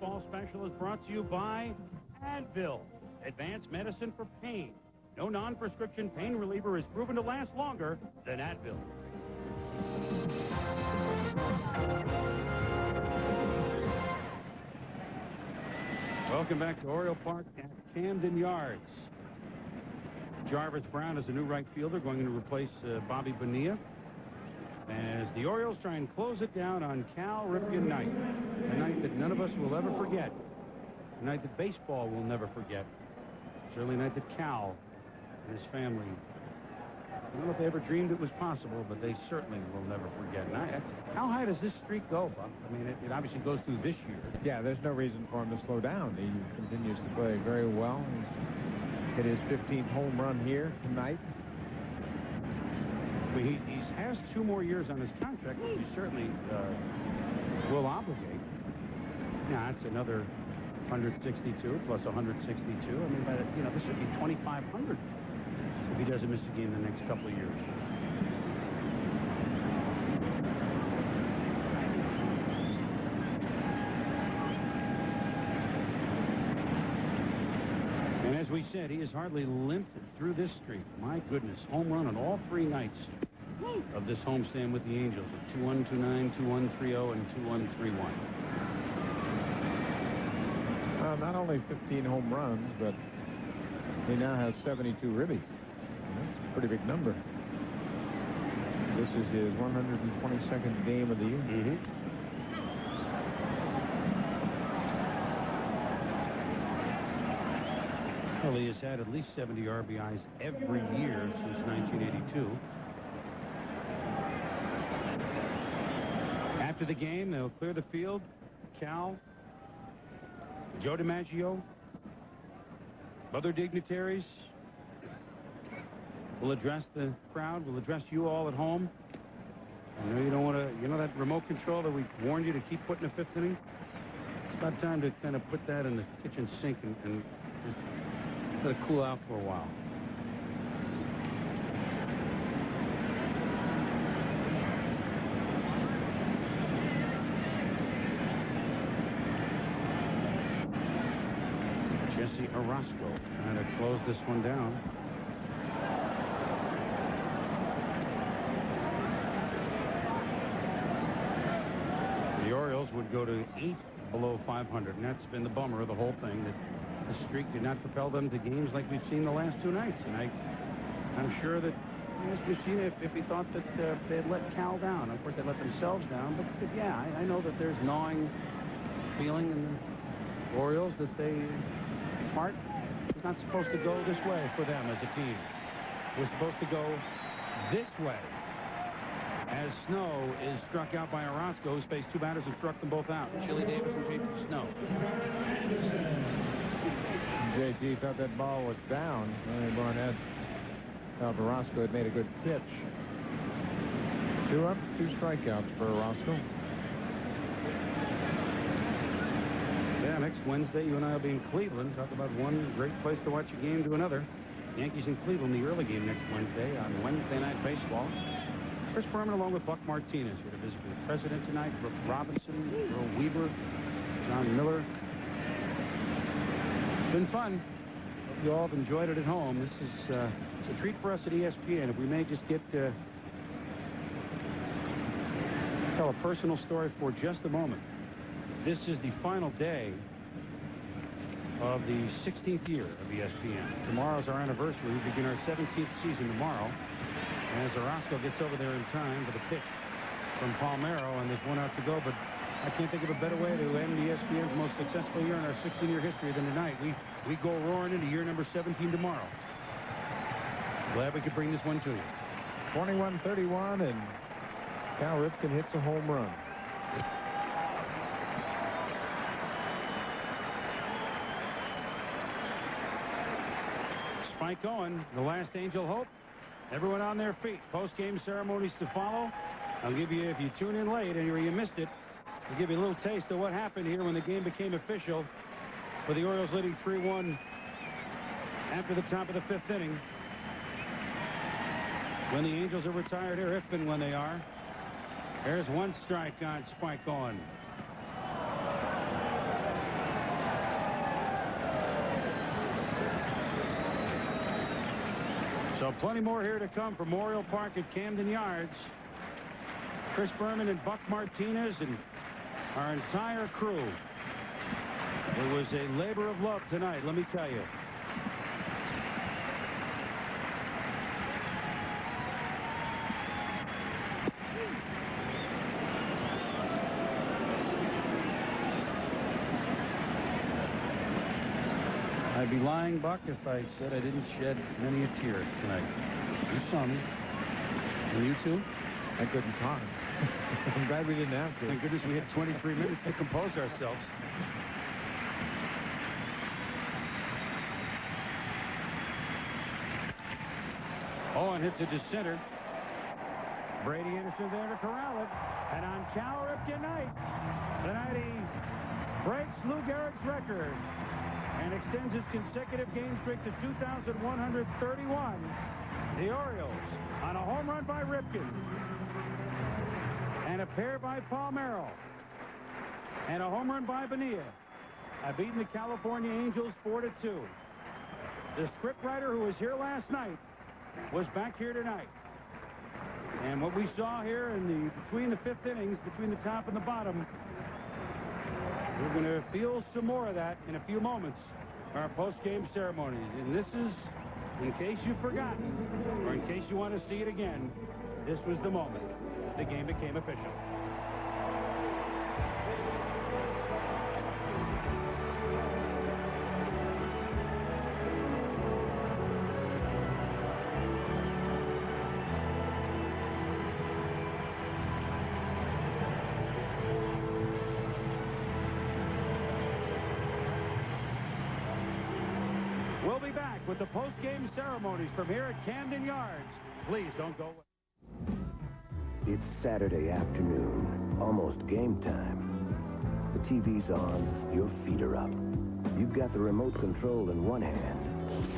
Baseball Special is brought to you by Advil, advanced medicine for pain. No non-prescription pain reliever is proven to last longer than Advil. Welcome back to Oriole Park at Camden Yards. Jarvis Brown is the new right fielder going to replace Bobby Bonilla as the Orioles try and close it down on Cal Ripken night, a night that none of us will ever forget, a night that baseball will never forget, certainly a night that Cal and his family, I don't know if they ever dreamed it was possible, but they certainly will never forget. And how high does this streak go, Buck? I mean, it obviously goes through this year. Yeah, there's no reason for him to slow down. He continues to play very well. He's hit his 15th home run here tonight. I mean, he has 2 more years on his contract, which he certainly will obligate. Yeah, that's another 162 plus 162. I mean, this would be 2,500 if he doesn't miss a game the next couple of years. And as we said, he has hardly limped through this streak. My goodness, home run on all 3 nights of this homestand with the Angels at 2-1, 2-9, 2-1, 3-0, and 2-1, 3-1. Not only 15 home runs, but he now has 72 ribbies. That's a pretty big number. This is his 122nd game of the year. Mm-hmm. Well, he has had at least 70 RBIs every year since 1982. After the game, they'll clear the field. Cal, Joe DiMaggio, other dignitaries will address the crowd, will address you all at home. I know you don't want to, that remote control that we warned you to keep putting in the 5th inning? It's about time to kind of put that in the kitchen sink and just let it cool out for a while. Jesse Orozco trying to close this one down. The Orioles would go to 8 below 500, and that's been the bummer of the whole thing, that the streak did not propel them to games like we've seen the last 2 nights. And I'm sure that Mr. Sheena, if he thought that they'd let Cal down, of course they let themselves down, but yeah, I know that there's gnawing feeling in the Orioles that they part is not supposed to go this way for them as a team. We're supposed to go this way as Snow is struck out by Orozco, who's faced 2 batters and struck them both out. Chili Davis retreats to Snow. JT thought that ball was down. Barnett felt Orozco had made a good pitch. 2 up, 2 strikeouts for Orozco. Yeah, next Wednesday, you and I will be in Cleveland. Talk about one great place to watch a game to another. Yankees in Cleveland, the early game next Wednesday on Wednesday Night Baseball. Chris Berman along with Buck Martinez here to visit with the president tonight. Brooks Robinson, Earl Weaver, John Miller. It's been fun. Hope you all have enjoyed it at home. This is it's a treat for us at ESPN. If we may just get to tell a personal story for just a moment. This is the final day of the 16th year of ESPN. Tomorrow's our anniversary. We begin our 17th season tomorrow. As Orozco gets over there in time for the pitch from Palmeiro, and there's 1 out to go, but I can't think of a better way to end ESPN's most successful year in our 16-year history than tonight. We go roaring into year number 17 tomorrow. Glad we could bring this one to you. 21-31, and Cal Ripken hits a home run. Spike Owen, the last Angel Hope. Everyone on their feet. Post-game ceremonies to follow. I'll give you, if you tune in late and you missed it, I'll give you a little taste of what happened here when the game became official, with the Orioles leading 3-1 after the top of the 5th inning. When the Angels are retired here, if and when they are. There's 1 strike on Spike Owen. So plenty more here to come from Memorial Park at Camden Yards. Chris Berman and Buck Martinez and our entire crew. It was a labor of love tonight, let me tell you. I'd be lying, Buck, if I said I didn't shed many a tear tonight. You saw me. And you too? I couldn't talk. I'm glad we didn't have to. Thank goodness we had 23 minutes to compose ourselves. Owen hits it to center. Brady Anderson there to corral it. And on Cal Ripken night, tonight he breaks Lou Gehrig's record and extends his consecutive game streak to 2,131. The Orioles on a home run by Ripken and a pair by Palmeiro and a home run by Bonilla have beaten the California Angels 4-2. The scriptwriter who was here last night was back here tonight. And what we saw here in between the fifth innings, between the top and the bottom, we're going to feel some more of that in a few moments. Our post-game ceremonies. And this is, in case you've forgotten, or in case you want to see it again, this was the moment the game became official. We'll be back with the post-game ceremonies from here at Camden Yards. Please don't go away. It's Saturday afternoon, almost game time. The TV's on, your feet are up. You've got the remote control in one hand,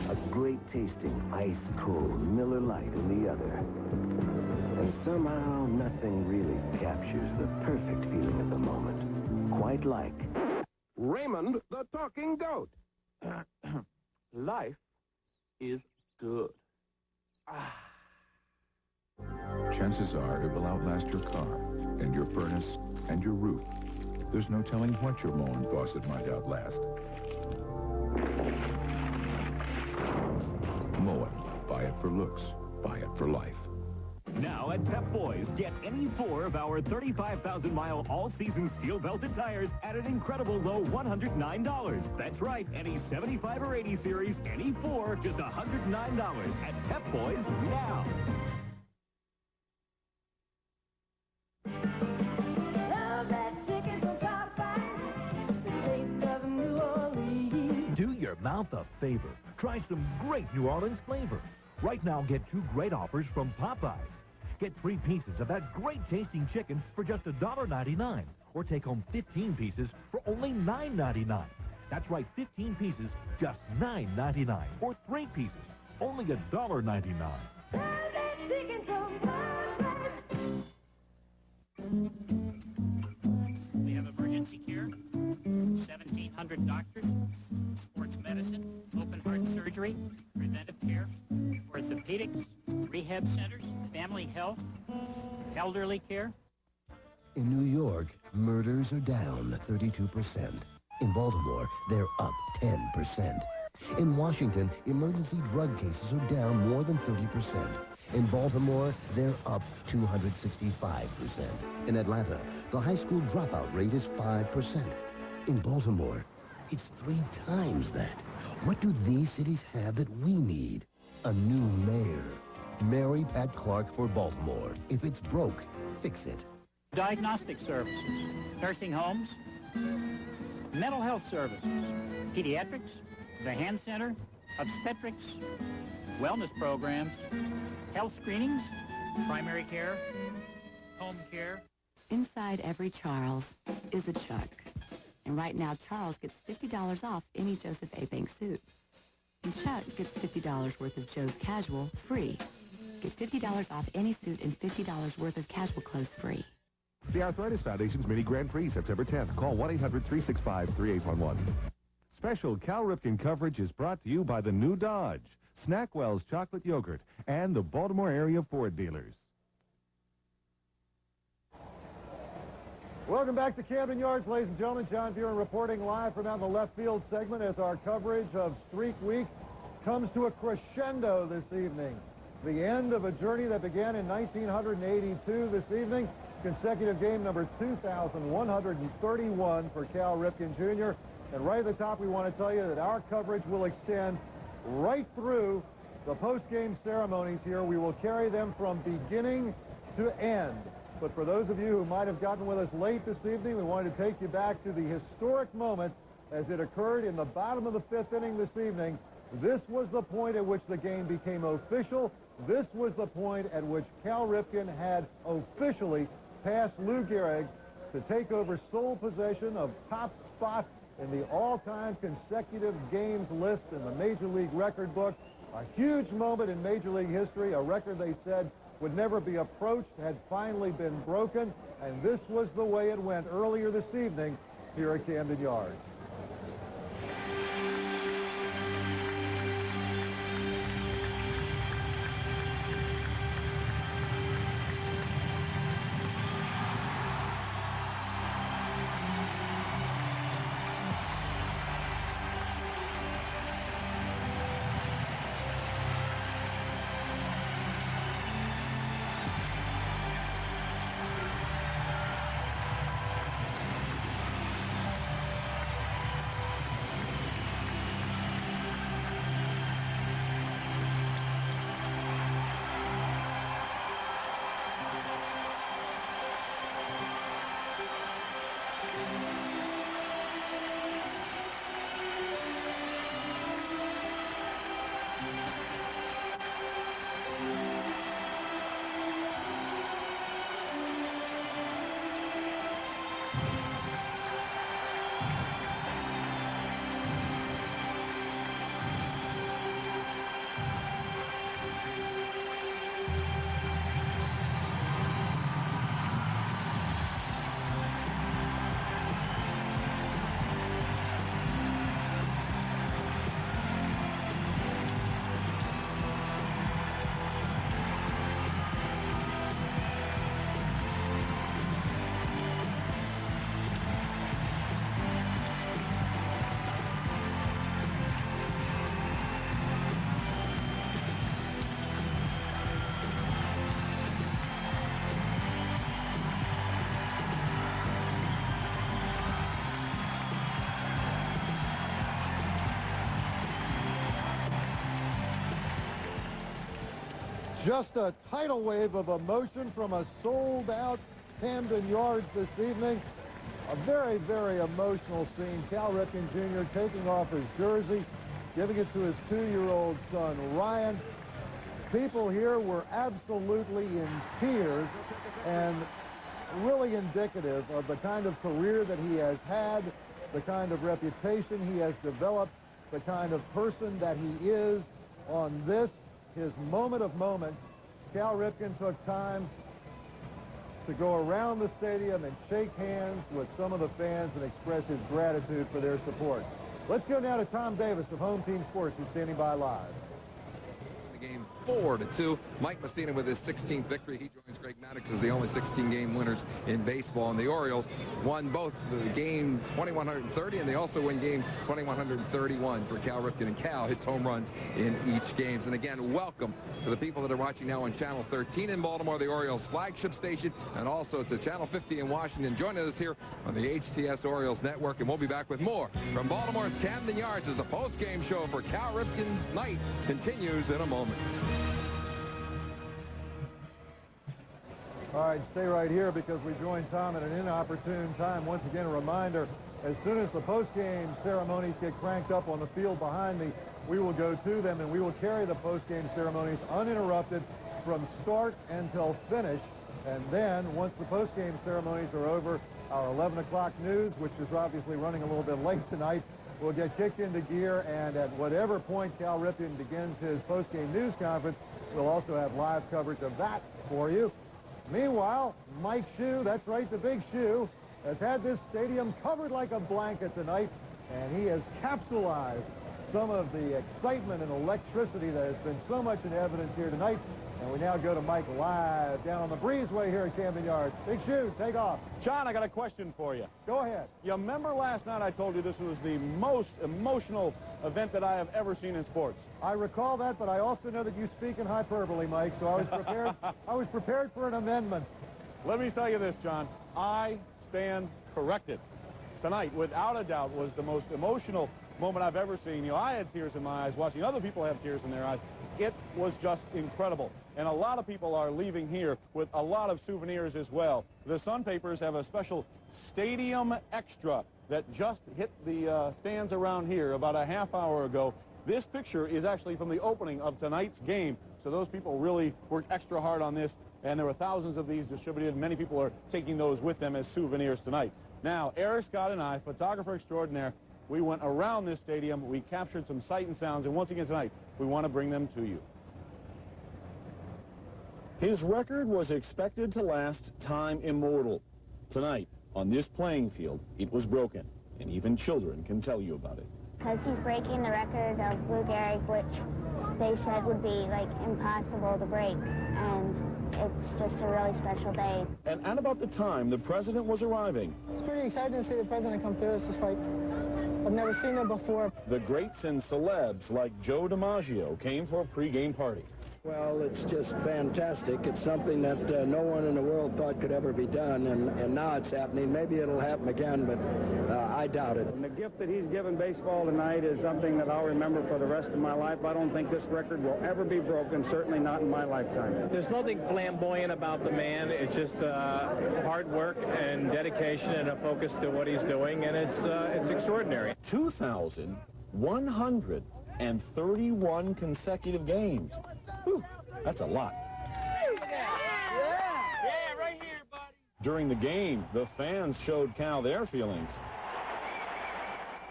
a great-tasting ice-cold Miller Lite in the other. And somehow nothing really captures the perfect feeling of the moment. Quite like Raymond the Talking Goat. Life is good. Chances are it will outlast your car and your furnace and your roof. There's no telling what your Moen faucet might outlast. Moen. Buy it for looks. Buy it for life. Now at Pep Boys, get any 4 of our 35,000-mile all-season steel-belted tires at an incredible low $109. That's right, any 75 or 80 series, any 4, just $109 at Pep Boys now. Love that chicken from Popeye, the taste of New Orleans. Do your mouth a favor. Try some great New Orleans flavor. Right now, get 2 great offers from Popeyes. Get 3 pieces of that great-tasting chicken for just $1.99, or take home 15 pieces for only $9.99. That's right, 15 pieces, just $9.99, or 3 pieces, only $1.99. Love that chicken from Popeye. We have emergency care, 1,700 doctors, sports medicine, open heart surgery, preventive care, orthopedics, rehab centers, family health, elderly care. In New York, murders are down 32%. In Baltimore, they're up 10%. In Washington, emergency drug cases are down more than 30%. In Baltimore, they're up 265%. In Atlanta, the high school dropout rate is 5%. In Baltimore, it's 3 times that. What do these cities have that we need? A new mayor. Mary Pat Clark for Baltimore. If it's broke, fix it. Diagnostic services, nursing homes, mental health services, pediatrics, the hand center, obstetrics, wellness programs, health screenings, primary care, home care. Inside every Charles is a Chuck. And right now, Charles gets $50 off any Joseph A. Bank suit. And Chuck gets $50 worth of Joe's Casual free. Get $50 off any suit and $50 worth of casual clothes free. The Arthritis Foundation's Mini Grand Prix, September 10th. Call 1-800-365-3811. Special Cal Ripken coverage is brought to you by the new Dodge, Snackwell's Chocolate Yogurt, and the Baltimore area Ford dealers. Welcome back to Camden Yards, ladies and gentlemen. John Buren reporting live from out in the left field segment as our coverage of Streak Week comes to a crescendo this evening. The end of a journey that began in 1982 this evening. Consecutive game number 2,131 for Cal Ripken Jr. And right at the top, we want to tell you that our coverage will extend right through the post-game ceremonies here. We will carry them from beginning to end. But for those of you who might have gotten with us late this evening, we wanted to take you back to the historic moment as it occurred in the bottom of the fifth inning this evening. This was the point at which the game became official. This was the point at which Cal Ripken had officially passed Lou Gehrig to take over sole possession of top spot in the all-time consecutive games list in the Major League record book. A huge moment in Major League history, a record they said would never be approached, had finally been broken, and this was the way it went earlier this evening here at Camden Yards. Just a tidal wave of emotion from a sold-out Camden Yards this evening. A very, very emotional scene. Cal Ripken Jr. taking off his jersey, giving it to his 2-year-old son, Ryan. People here were absolutely in tears and really indicative of the kind of career that he has had, the kind of reputation he has developed, the kind of person that he is on this, his moment of moments. Cal Ripken took time to go around the stadium and shake hands with some of the fans and express his gratitude for their support. Let's go now to Tom Davis of Home Team Sports, who's standing by live. The game 4-2. Mike Messina with his 16th victory. He joins Greg Maddox as the only 16-game winners in baseball. And the Orioles won both the game 2130, and they also win game 2131 for Cal Ripken. And Cal hits home runs in each game. And again, welcome to the people that are watching now on Channel 13 in Baltimore, the Orioles flagship station, and also to Channel 50 in Washington. Joining us here on the HTS Orioles Network, and we'll be back with more from Baltimore's Camden Yards as the post-game show for Cal Ripken's night continues in a moment. All right, stay right here because we join Tom at an inopportune time. Once again, a reminder, as soon as the post-game ceremonies get cranked up on the field behind me, we will go to them and we will carry the post-game ceremonies uninterrupted from start until finish. And then, once the post-game ceremonies are over, our 11 o'clock news, which is obviously running a little bit late tonight, will get kicked into gear, and at whatever point Cal Ripken begins his post-game news conference, we'll also have live coverage of that for you. Meanwhile, Mike Shue, that's right, the big Shue, has had this stadium covered like a blanket tonight, and he has capsulized some of the excitement and electricity that has been so much in evidence here tonight. And we now go to Mike live down on the breezeway here at Camden Yards. Big Shoe, take off. John, I got a question for you. Go ahead. You remember last night I told you this was the most emotional event that I have ever seen in sports? I recall that, but I also know that you speak in hyperbole, Mike, so I was prepared. I was prepared for an amendment. Let me tell you this, John. I stand corrected. Tonight, without a doubt, was the most emotional moment I've ever seen. You know, I had tears in my eyes watching other people have tears in their eyes. It was just incredible. And a lot of people are leaving here with a lot of souvenirs as well. The Sun Papers have a special stadium extra that just hit the stands around here about a half hour ago. This picture is actually from the opening of tonight's game. So those people really worked extra hard on this. And there were thousands of these distributed. Many people are taking those with them as souvenirs tonight. Now, Eric Scott and I, photographer extraordinaire, we went around this stadium. We captured some sight and sounds. And once again tonight, we want to bring them to you. His record was expected to last time immortal. Tonight, on this playing field, it was broken. And even children can tell you about it. Because he's breaking the record of Lou Gehrig, which they said would be, like, impossible to break. And it's just a really special day. And at about the time the president was arriving, it's pretty exciting to see the president come through. It's just like, I've never seen him before. the greats and celebs like Joe DiMaggio came for a pregame party. Well, it's just fantastic. It's something that no one in the world thought could ever be done, and now it's happening. Maybe it'll happen again, but I doubt it. And the gift that he's given baseball tonight is something that I'll remember for the rest of my life. I don't think this record will ever be broken, certainly not in my lifetime. There's nothing flamboyant about the man. It's just hard work and dedication and a focus to what he's doing, and it's extraordinary. 2,131 consecutive games. Whew, that's a lot. Yeah, right here, buddy. During the game, the fans showed Cal their feelings.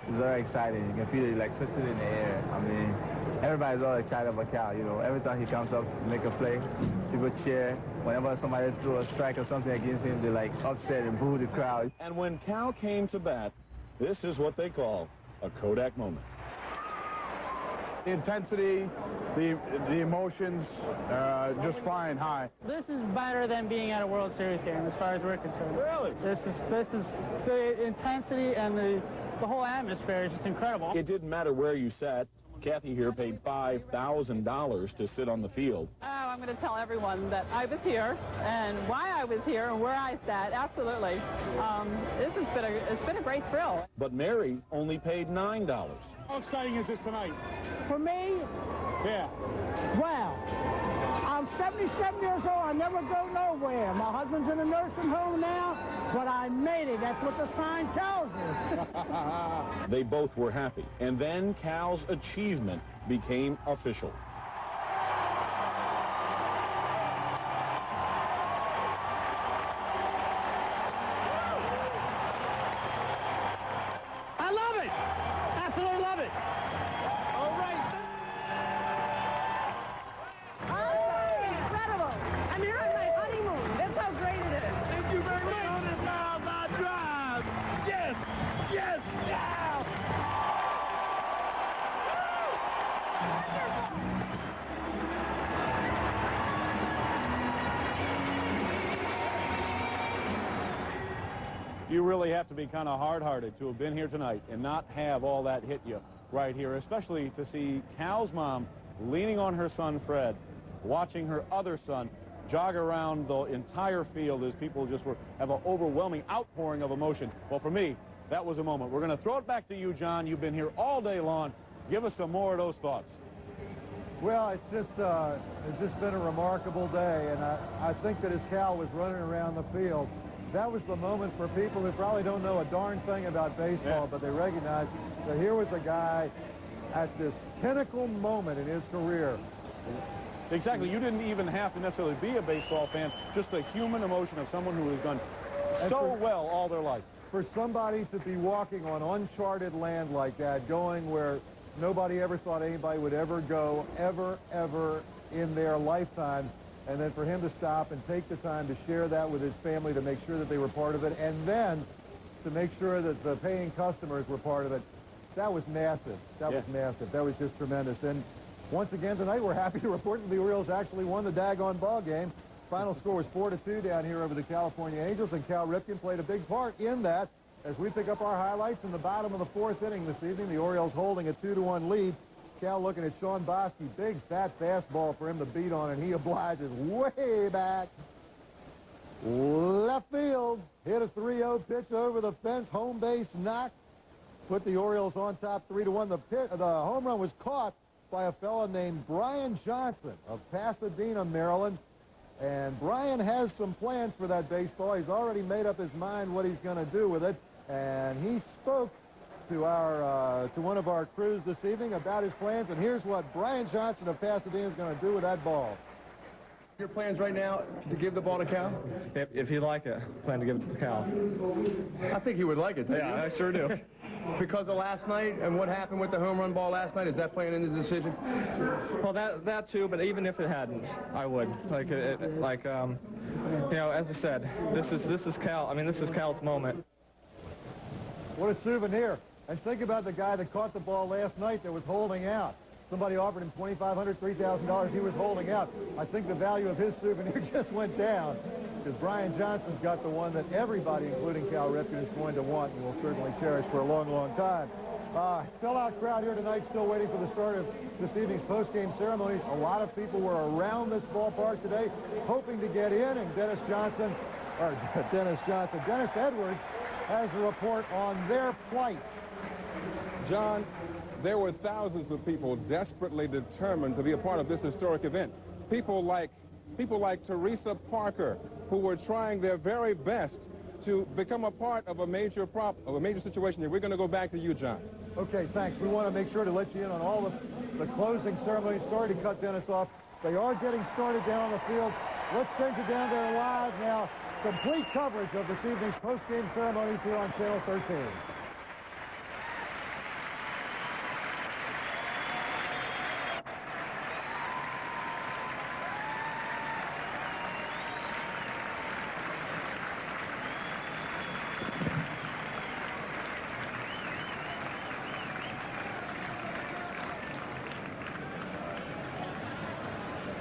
It's very exciting. You can feel the electricity in the air. I mean, everybody's all excited about Cal, you know. Every time he comes up to make a play, people cheer. Whenever somebody throws a strike or something against him, they like upset and boo the crowd. And when Cal came to bat, this is what they call a Kodak moment. The intensity, the emotions, just flying high. This is better than being at a World Series game, as far as we're concerned. Really? This is the intensity and the whole atmosphere is just incredible. It didn't matter where you sat. Kathy here paid $5,000 to sit on the field. Oh, I'm going to tell everyone that I was here and why I was here and where I sat. Absolutely. It's been a great thrill. But Mary only paid $9. How exciting is this tonight? For me, Yeah. wow. I'm 77 years old. I never go nowhere. My husband's in a nursing home now, but I made it. That's what the sign tells you. They both were happy. And then Cal's achievement became official. I love it. Absolutely love it. All right. Incredible! I'm here on my honeymoon. That's how great it is. Thank you very much. 100 miles I drive. Yes, yes, yeah. You really have to be kind of hard-hearted to have been here tonight and not have all that hit you right here, especially to see Cal's mom leaning on her son, Fred, watching her other son jog around the entire field as people just have an overwhelming outpouring of emotion. Well, for me, that was a moment. We're going to throw it back to you, John. You've been here all day long. Give us some more of those thoughts. Well, it's just been a remarkable day, and I think that as Cal was running around the field, that was the moment for people who probably don't know a darn thing about baseball, but they recognize that here was a guy at this pinnacle moment in his career. Exactly. You didn't even have to necessarily be a baseball fan, just the human emotion of someone who has done so well all their life. For somebody to be walking on uncharted land like that, going where nobody ever thought anybody would ever go, ever in their lifetime, and then for him to stop and take the time to share that with his family to make sure that they were part of it, and then to make sure that the paying customers were part of it, That was massive. That was massive. That was just tremendous. And once again tonight, we're happy to report that the Orioles actually won the daggone ball game. Final score was 4-2 down here over the California Angels, and Cal Ripken played a big part in that. As we pick up our highlights in the bottom of the fourth inning this evening, the Orioles holding a 2-1 lead. Cal looking at Sean Bosky, big fat fastball for him to beat on, and he obliges way back. Left field, hit a 3-0 pitch over the fence, home base knock. Put the Orioles on top 3-1. The home run was caught by a fellow named Brian Johnson of Pasadena, Maryland. And Brian has some plans for that baseball. He's already made up his mind what he's going to do with it. And he spoke to one of our crews this evening about his plans. And here's what Brian Johnson of Pasadena is going to do with that ball. Your plans right now to give the ball to Cal? If he'd like it, plan to give it to Cal. I think he would like it. Yeah, I sure do. Because of last night and what happened with the home run ball last night, is that playing into the decision? Well, that too, but even if it hadn't, I would. You know, as I said, this is Cal. I mean, this is Cal's moment. What a souvenir. And think about the guy that caught the ball last night that was holding out. Somebody offered him $2,500, $3,000. He was holding out. I think the value of his souvenir just went down because Brian Johnson's got the one that everybody, including Cal Ripken, is going to want and will certainly cherish for a long, long time. Sellout crowd here tonight, still waiting for the start of this evening's post-game ceremonies. A lot of people were around this ballpark today hoping to get in, and Dennis Edwards has a report on their plight. John, there were thousands of people desperately determined to be a part of this historic event. People like Teresa Parker, who were trying their very best to become a part of a major situation here. We're going to go back to you, John. Okay, thanks. We want to make sure to let you in on all the closing ceremonies. Sorry to cut Dennis off. They are getting started down on the field. Let's send you down there live now. Complete coverage of this evening's post-game ceremonies here on Channel 13.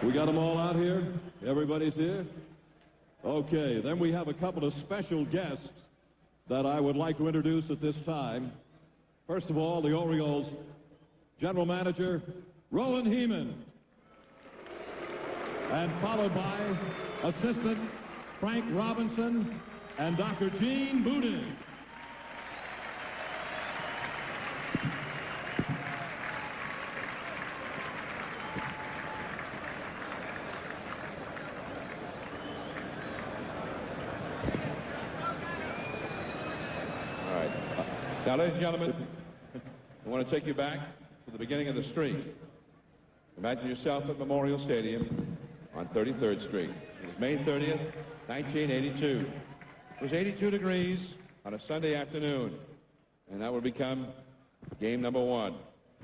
We got them all out here? Everybody's here? Okay, then we have a couple of special guests that I would like to introduce at this time. First of all, the Orioles General Manager, Roland Heeman. And followed by Assistant Frank Robinson and Dr. Gene Boudin. Now, ladies and gentlemen, I want to take you back to the beginning of the streak. Imagine yourself at Memorial Stadium on 33rd Street. It was May 30th, 1982. It was 82 degrees on a Sunday afternoon, and that would become game number one.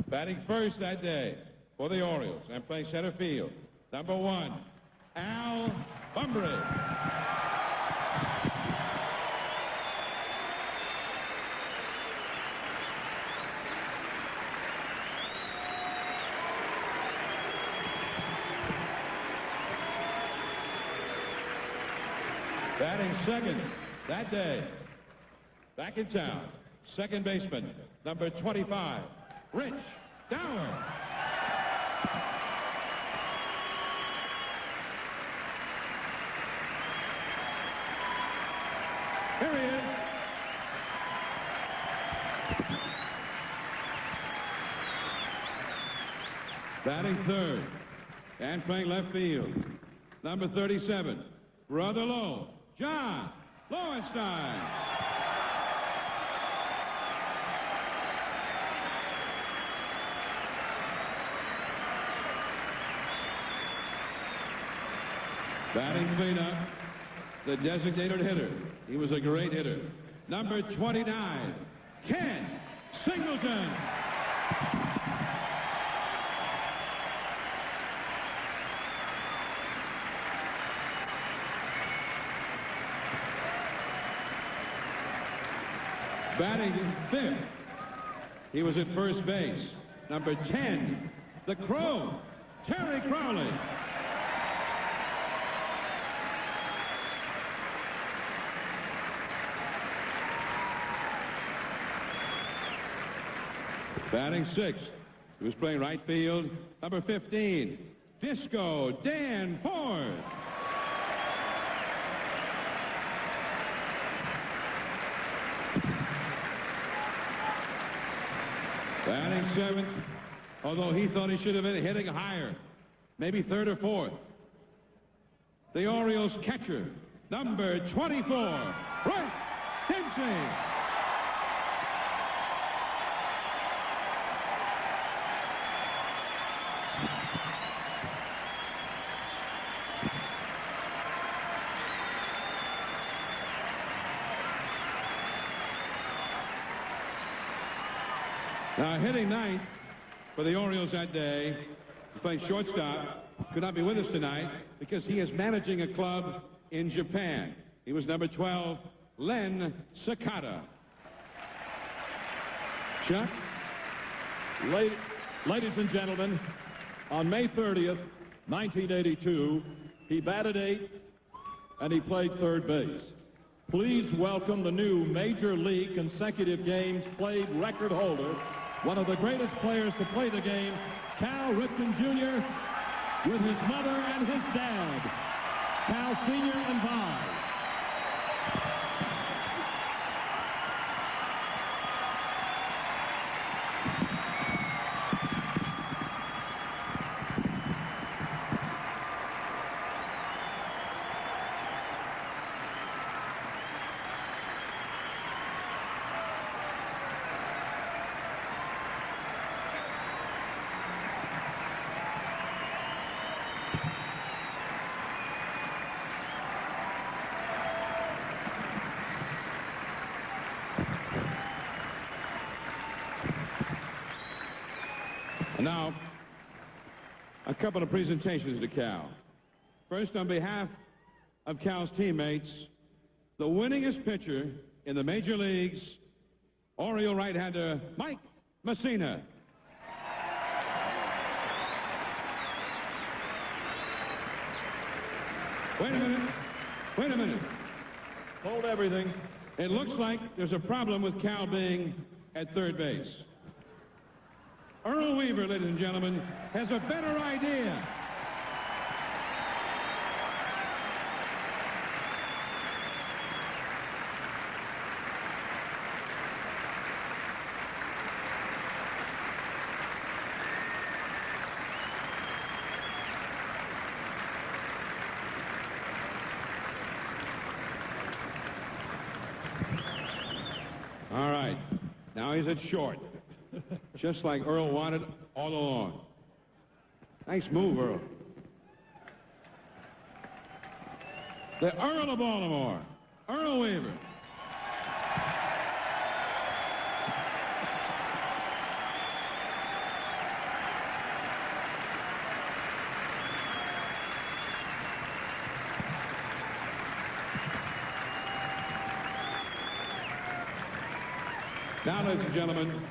Batting first that day for the Orioles and playing center field, number one, Al Bumbry. Batting second that day, back in town, second baseman, number 25, Rich Dower. Here he is. Batting third and playing left field, number 37, Brother Lowe. John Lowenstein. Batting cleanup, the designated hitter. He was a great hitter. Number 29, Ken Singleton. Batting fifth, He was at first base. Number 10, the Crow, Terry Crowley. Batting sixth, he was playing right field. Number 15, Disco Dan Ford. Batting seventh, although he thought he should have been hitting higher, maybe third or fourth. The Orioles catcher, number 24, Roy Dempsey. Now, hitting ninth for the Orioles that day, playing shortstop, could not be with us tonight because he is managing a club in Japan. He was number 12, Len Sakata. Chuck? Ladies and gentlemen, on May 30th, 1982, he batted eighth and he played third base. Please welcome the new Major League consecutive games played record holder, one of the greatest players to play the game, Cal Ripken Jr., with his mother and his dad, Cal Sr. and Vi. Now, a couple of presentations to Cal. First, on behalf of Cal's teammates, the winningest pitcher in the major leagues, Oriole right-hander Mike Messina. Wait a minute. Hold everything. It looks like there's a problem with Cal being at third base. Earl Weaver, ladies and gentlemen, has a better idea. All right, now he's at short. Just like Earl wanted all along. Nice move, Earl. The Earl of Baltimore, Earl Weaver. Now, ladies and gentlemen,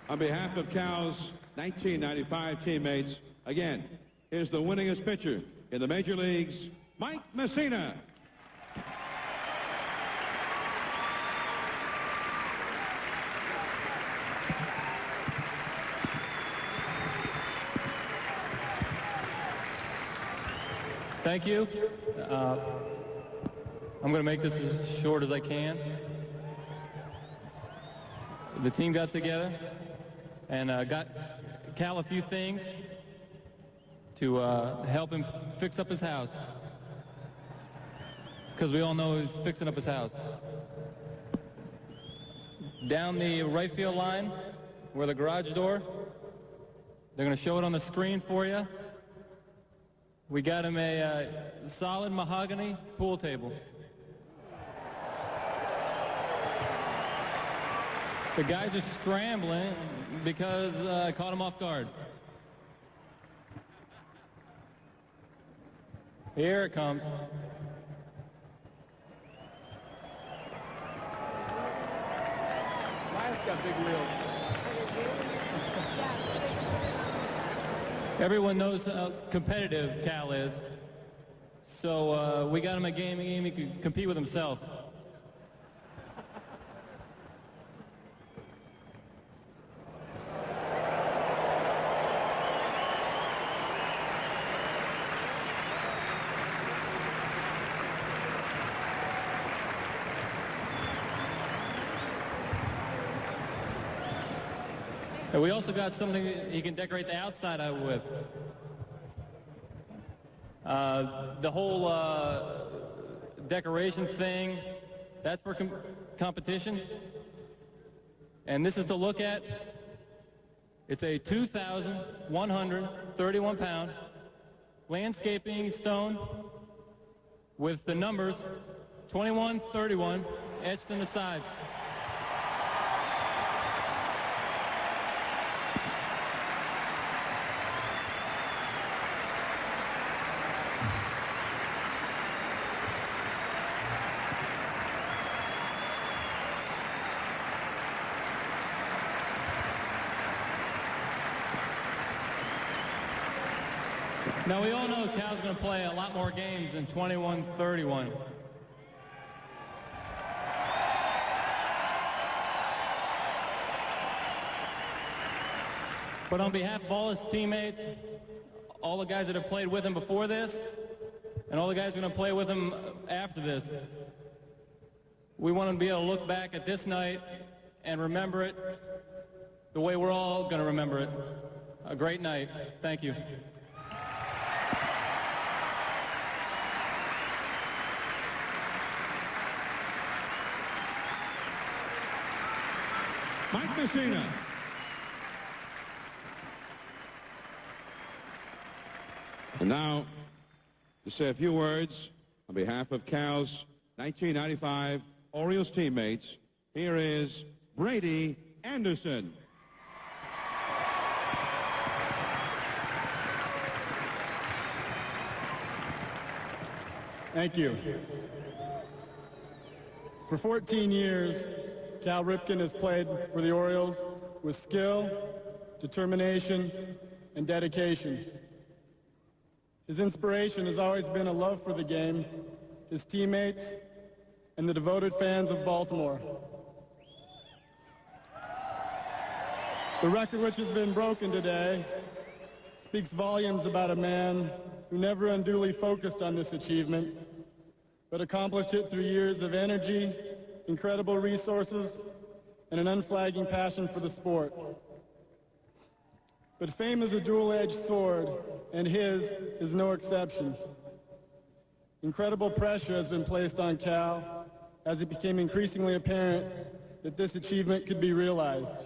on behalf of Cal's 1995 teammates, again, here's the winningest pitcher in the major leagues, Mike Messina. Thank you. I'm going to make this as short as I can. The team got together and got Cal a few things to help him fix up his house. Because we all know he's fixing up his house. Down the right field line, where the garage door, they're going to show it on the screen for you. We got him a solid mahogany pool table. The guys are scrambling because I caught them off guard. Here it comes. Lions got big wheels. Everyone knows how competitive Cal is, so we got him a game he can compete with himself. And we also got something that he can decorate the outside out with. The whole decoration thing, that's for competition. And this is to look at. It's a 2,131-pound landscaping stone with the numbers 2131 etched in the side. Now, we all know Cal's going to play a lot more games than 21-31. But on behalf of all his teammates, all the guys that have played with him before this, and all the guys going to play with him after this, we want to be able to look back at this night and remember it the way we're all going to remember it. A great night. Thank you. Mike Messina. And now, to say a few words on behalf of Cal's 1995 Orioles teammates, here is Brady Anderson. Thank you. For 14 years, Cal Ripken has played for the Orioles with skill, determination, and dedication. His inspiration has always been a love for the game, his teammates, and the devoted fans of Baltimore. The record which has been broken today speaks volumes about a man who never unduly focused on this achievement, but accomplished it through years of energy, incredible resources, and an unflagging passion for the sport. But fame is a dual-edged sword, and his is no exception. Incredible pressure has been placed on Cal as it became increasingly apparent that this achievement could be realized.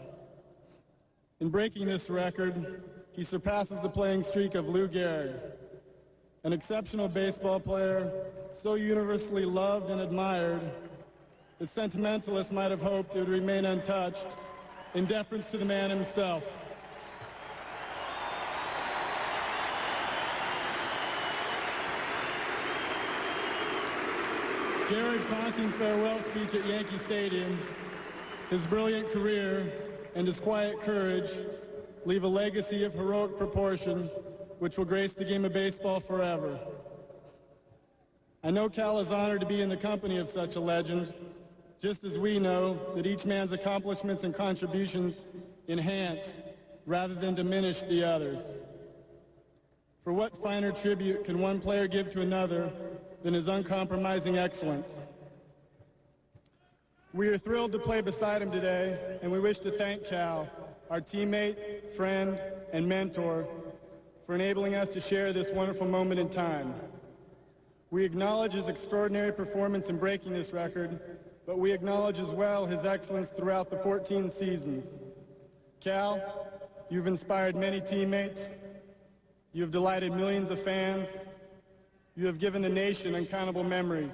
In breaking this record, he surpasses the playing streak of Lou Gehrig, an exceptional baseball player so universally loved and admired that sentimentalists might have hoped it would remain untouched in deference to the man himself. Gehrig's haunting farewell speech at Yankee Stadium, his brilliant career, and his quiet courage leave a legacy of heroic proportion which will grace the game of baseball forever. I know Cal is honored to be in the company of such a legend, just as we know that each man's accomplishments and contributions enhance rather than diminish the others. For what finer tribute can one player give to another than his uncompromising excellence? We are thrilled to play beside him today, and we wish to thank Cal, our teammate, friend, and mentor, for enabling us to share this wonderful moment in time. We acknowledge his extraordinary performance in breaking this record, but we acknowledge as well his excellence throughout the 14 seasons. Cal, you've inspired many teammates. You have delighted millions of fans. You have given the nation uncountable memories.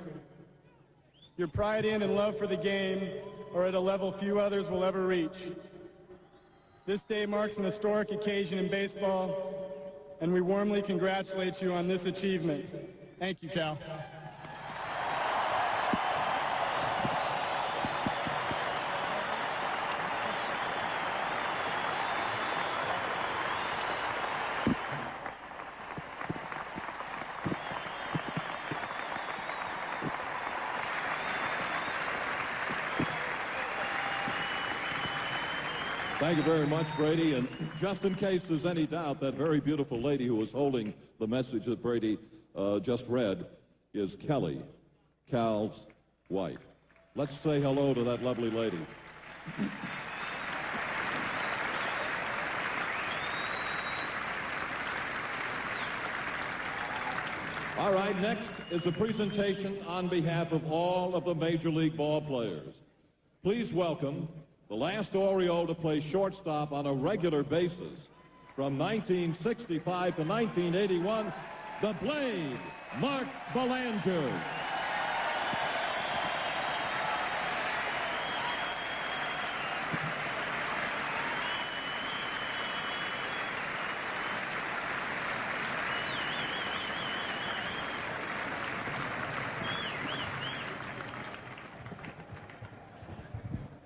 Your pride in and love for the game are at a level few others will ever reach. This day marks an historic occasion in baseball, and we warmly congratulate you on this achievement. Thank you, Cal. Thank you very much, Brady. And just in case there's any doubt, that very beautiful lady who was holding the message that Brady just read is Kelly, Cal's wife. Let's say hello to that lovely lady. All right, next is a presentation on behalf of all of the Major League ball players. Please welcome the last Oriole to play shortstop on a regular basis from 1965 to 1981, the Blade, Mark Belanger.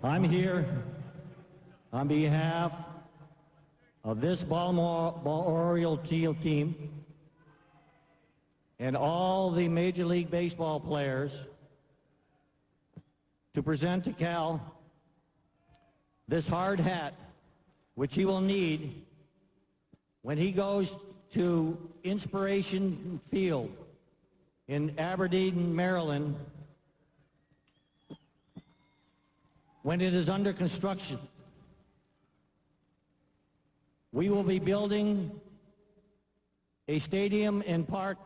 I'm here on behalf of this Baltimore Orioles team and all the Major League Baseball players to present to Cal this hard hat, which he will need when he goes to Inspiration Field in Aberdeen, Maryland, when it is under construction. We will be building a stadium and park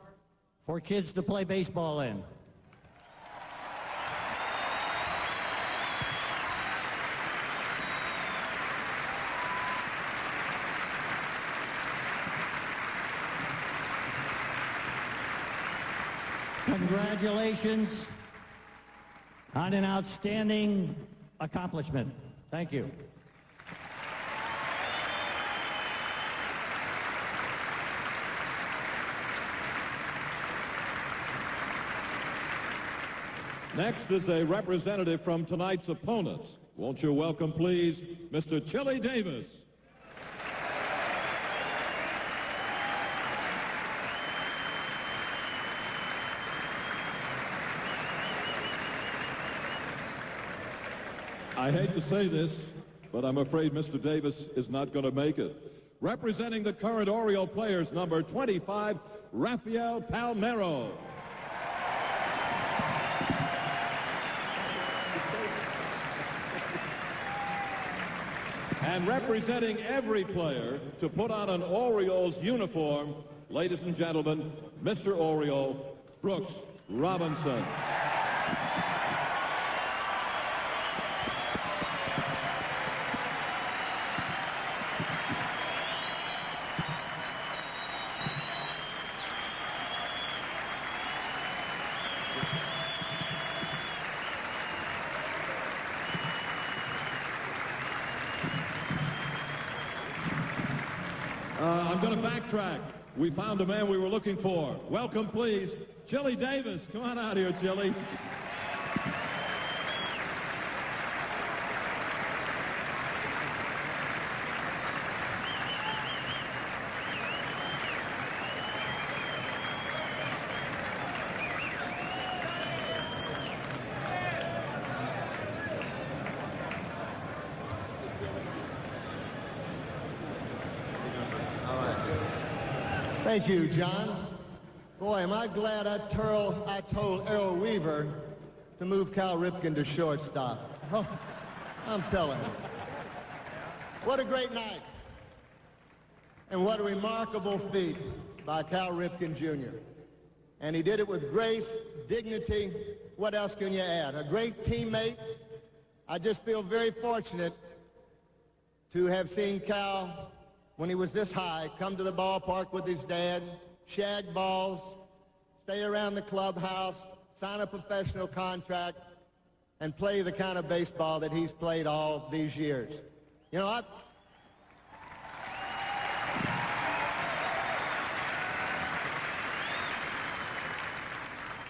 for kids to play baseball in. Congratulations on an outstanding accomplishment. Thank you. Next is a representative from tonight's opponents. Won't you welcome, please, Mr. Chili Davis. I hate to say this, but I'm afraid Mr. Davis is not going to make it. Representing the current Oriole players, number 25, Rafael Palmeiro. And representing every player to put on an Orioles uniform, ladies and gentlemen, Mr. Oriole, Brooks Robinson. I'm going to backtrack. We found the man we were looking for. Welcome, please, Chili Davis. Come on out here, Chili. Thank you, John. Boy, am I glad I told Earl Weaver to move Cal Ripken to shortstop. Oh, I'm telling you. What a great night. And what a remarkable feat by Cal Ripken Jr. And he did it with grace, dignity. What else can you add? A great teammate. I just feel very fortunate to have seen Cal, when he was this high, come to the ballpark with his dad, shag balls, stay around the clubhouse, sign a professional contract, and play the kind of baseball that he's played all these years. You know,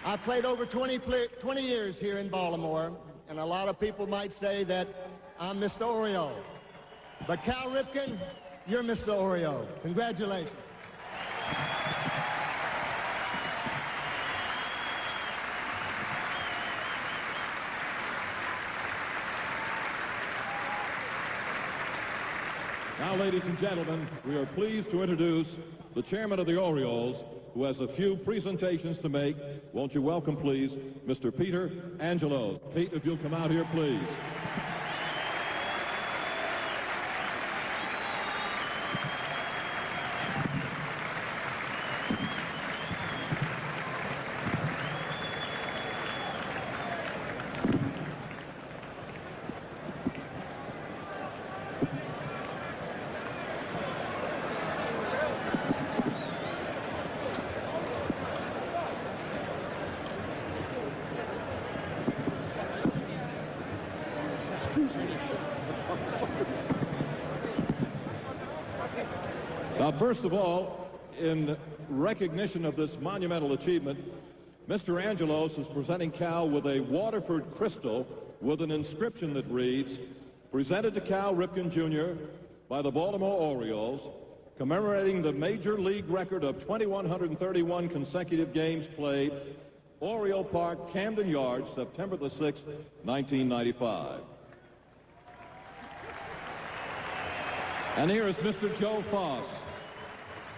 I played over 20 years here in Baltimore, and a lot of people might say that I'm Mr. Oriole. But Cal Ripken, you're Mr. Oriole. Congratulations. Now, ladies and gentlemen, we are pleased to introduce the chairman of the Orioles, who has a few presentations to make. Won't you welcome, please, Mr. Peter Angelos. Pete, if you'll come out here, please. Now, first of all, in recognition of this monumental achievement, Mr. Angelos is presenting Cal with a Waterford crystal with an inscription that reads, "Presented to Cal Ripken Jr. by the Baltimore Orioles, commemorating the major league record of 2,131 consecutive games played, Oriole Park, Camden Yards, September the 6th, 1995. And here is Mr. Joe Foss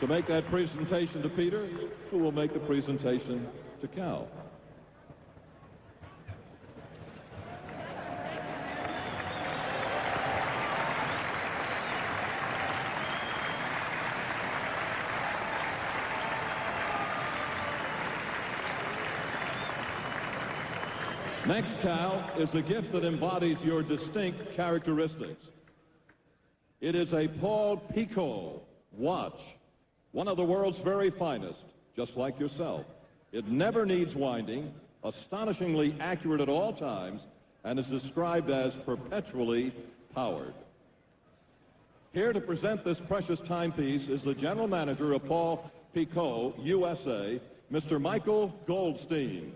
to make that presentation to Peter, who will make the presentation to Cal. Next, Cal, is a gift that embodies your distinct characteristics. It is a Paul Picot watch, one of the world's very finest, just like yourself. It never needs winding, astonishingly accurate at all times, and is described as perpetually powered. Here to present this precious timepiece is the general manager of Paul Picot, USA, Mr. Michael Goldstein.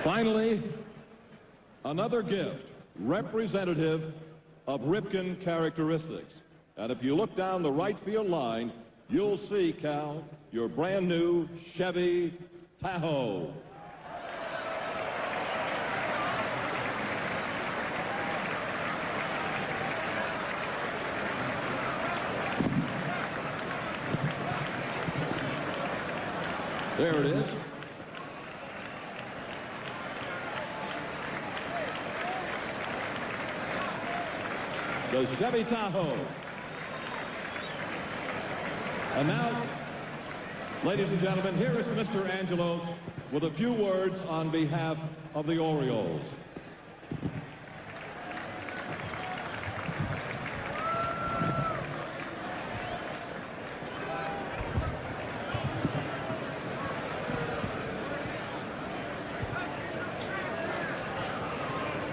Finally, another gift representative of Ripken characteristics. And if you look down the right field line, you'll see, Cal, your brand new Chevy Tahoe. There it is. The Chevy Tahoe. And now, ladies and gentlemen, here is Mr. Angelos with a few words on behalf of the Orioles.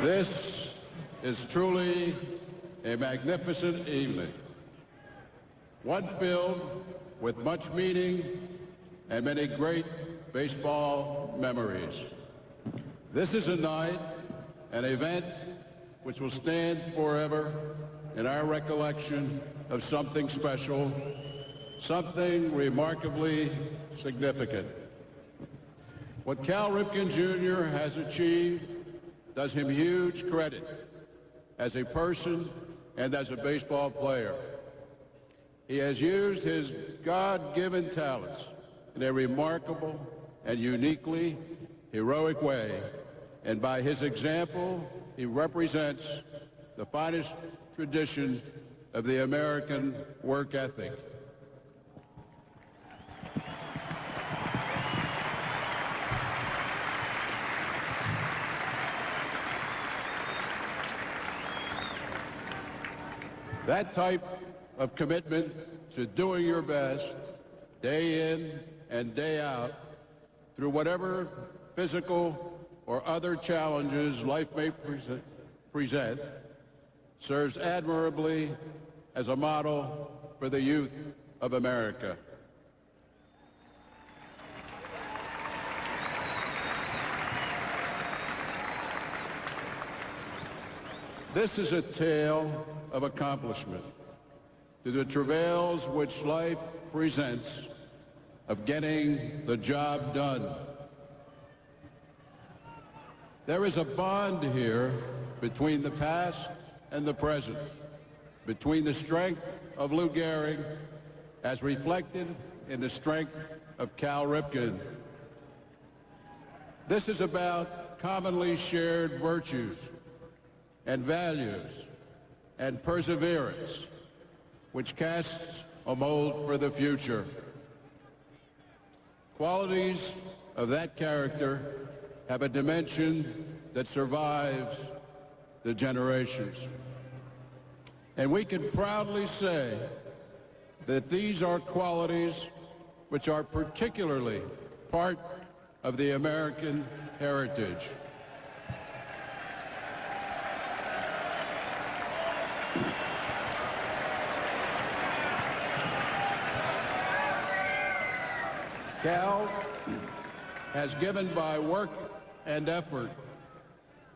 This is truly a magnificent evening, one filled with much meaning and many great baseball memories. This is a night, an event which will stand forever in our recollection of something special, something remarkably significant. What Cal Ripken Jr. has achieved does him huge credit as a person and as a baseball player. He has used his God-given talents in a remarkable and uniquely heroic way, and by his example, he represents the finest tradition of the American work ethic. That type of commitment to doing your best day in and day out through whatever physical or other challenges life may present serves admirably as a model for the youth of America. This is a tale of accomplishment. to the travails which life presents of getting the job done. There is a bond here between the past and the present, between the strength of Lou Gehrig as reflected in the strength of Cal Ripken. This is about commonly shared virtues and values and perseverance, which casts a mold for the future. Qualities of that character have a dimension that survives the generations. And we can proudly say that these are qualities which are particularly part of the American heritage. Cal has given by work and effort.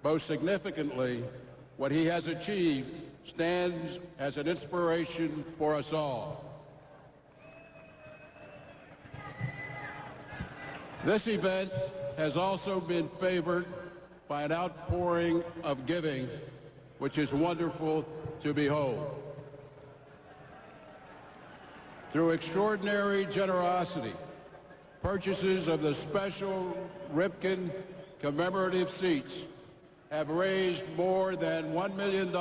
Most significantly, what he has achieved stands as an inspiration for us all. This event has also been favored by an outpouring of giving, which is wonderful to behold. Through extraordinary generosity, purchases of the special Ripken commemorative seats have raised more than $1 million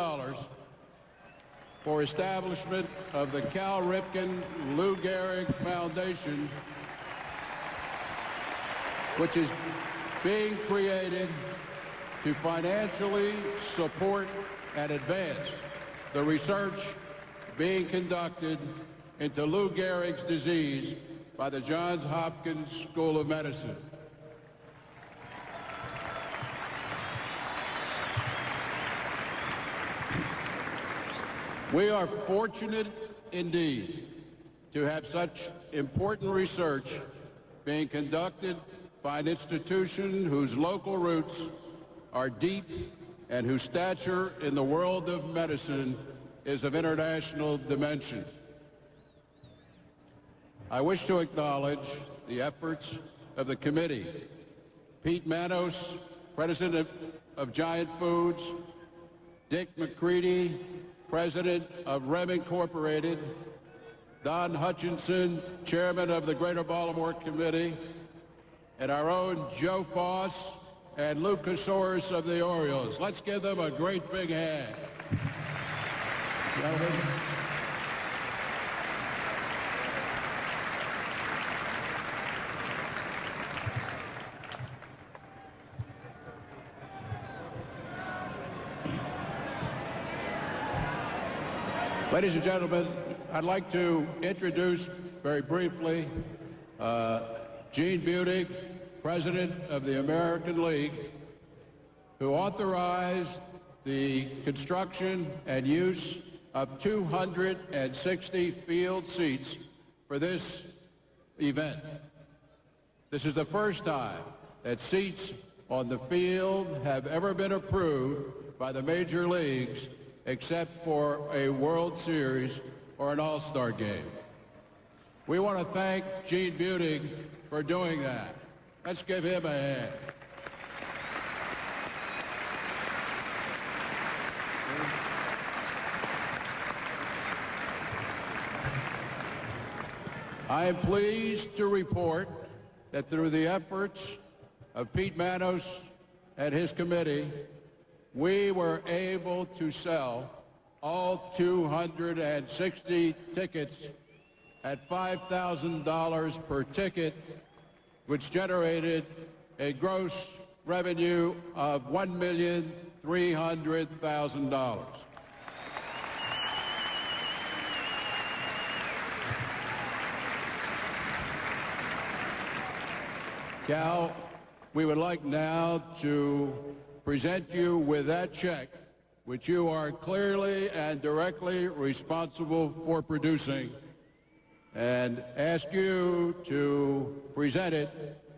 for establishment of the Cal Ripken Lou Gehrig Foundation, which is being created to financially support and advance the research being conducted into Lou Gehrig's disease by the Johns Hopkins School of Medicine. We are fortunate indeed to have such important research being conducted by an institution whose local roots are deep and whose stature in the world of medicine is of international dimension. I wish to acknowledge the efforts of the committee. Pete Manos, President of Giant Foods, Dick McCready, President of Rem Incorporated, Don Hutchinson, Chairman of the Greater Baltimore Committee, and our own Joe Foss and Lou Gehrig of the Orioles. Let's give them a great big hand. Gentlemen. Ladies and gentlemen, I'd like to introduce very briefly Gene Budig, President of the American League, who authorized the construction and use of 260 field seats for this event. This is the first time that seats on the field have ever been approved by the major leagues except for a World Series or an All-Star game. We want to thank Gene Budig for doing that. Let's give him a hand. I am pleased to report that through the efforts of Pete Manos and his committee, we were able to sell all 260 tickets at $5,000 per ticket, which generated a gross revenue of $1,300,000. Cal, we would like now to present you with that check, which you are clearly and directly responsible for producing, and ask you to present it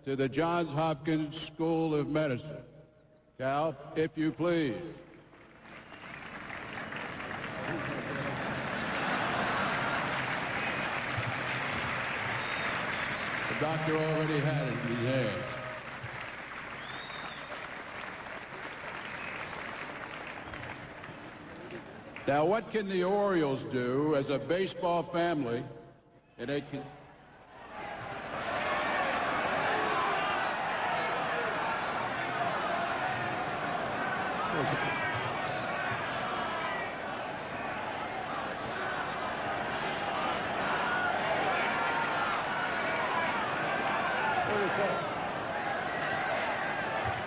to the Johns Hopkins School of Medicine. Cal, if you please. doctor already had it in his hands. Now, what can the Orioles do as a baseball family? And they can...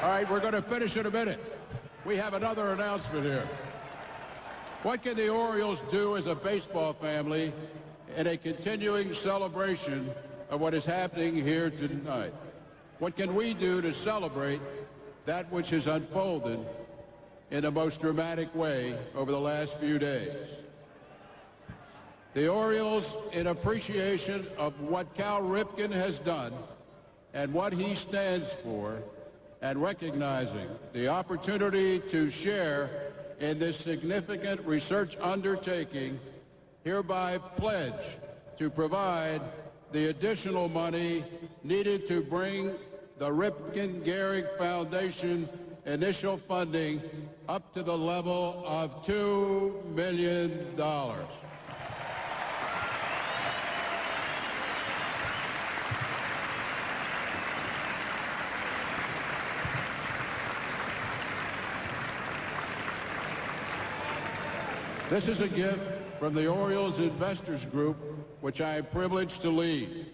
All right, we're going to finish in a minute. We have another announcement here. What can the Orioles do as a baseball family in a continuing celebration of what is happening here tonight? What can we do to celebrate that which has unfolded in the most dramatic way over the last few days? The Orioles, in appreciation of what Cal Ripken has done and what he stands for, and recognizing the opportunity to share in this significant research undertaking, hereby pledge to provide the additional money needed to bring the Ripken Gehrig Foundation initial funding up to the level of $2 million. This is a gift from the Orioles Investors Group, which I am privileged to lead.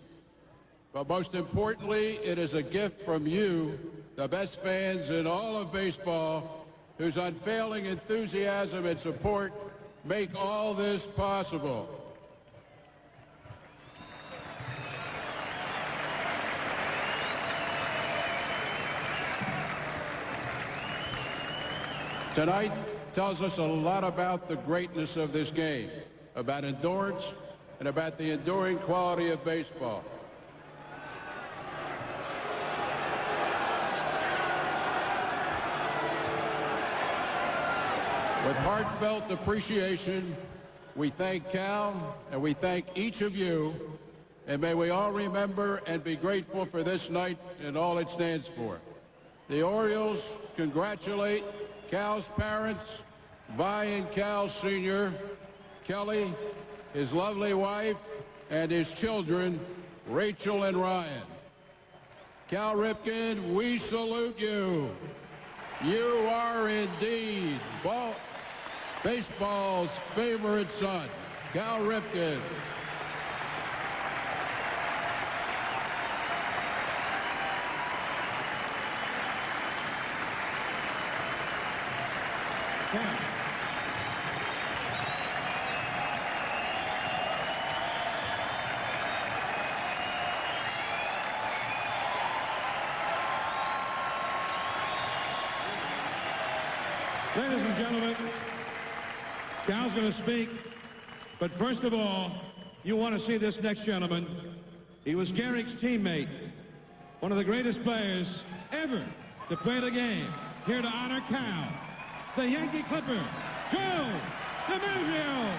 But most importantly, it is a gift from you, the best fans in all of baseball, whose unfailing enthusiasm and support make all this possible. Tonight tells us a lot about the greatness of this game, about endurance, and about the enduring quality of baseball. With heartfelt appreciation, we thank Cal, and we thank each of you, and may we all remember and be grateful for this night and all it stands for. The Orioles congratulate Cal's parents, Vi and Cal Sr., Kelly, his lovely wife, and his children, Rachel and Ryan. Cal Ripken, we salute you. You are indeed baseball's favorite son, Cal Ripken. Ladies and gentlemen, Cal's going to speak, but first of all, you want to see this next gentleman. He was Gehrig's teammate, one of the greatest players ever to play the game. Here to honor Cal, the Yankee Clipper, Joe DiMaggio.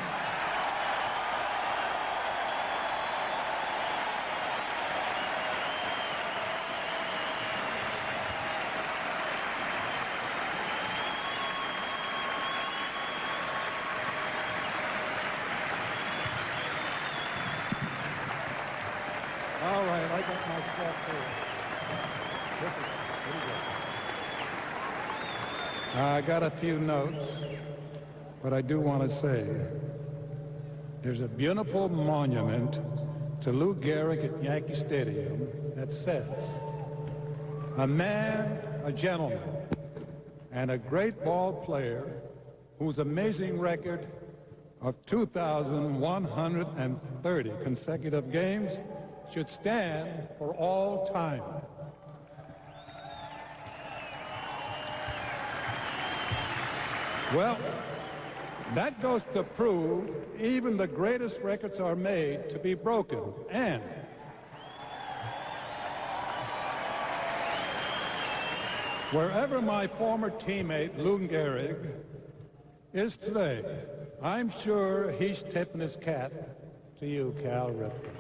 All right, I got my stuff here. I got a few notes, but I do want to say there's a beautiful monument to Lou Gehrig at Yankee Stadium that says, "A man, a gentleman, and a great ball player whose amazing record of 2,130 consecutive games should stand for all time." Well, that goes to prove even the greatest records are made to be broken. And wherever my former teammate, Lou Gehrig, is today, I'm sure he's tipping his cap to you, Cal Ripken.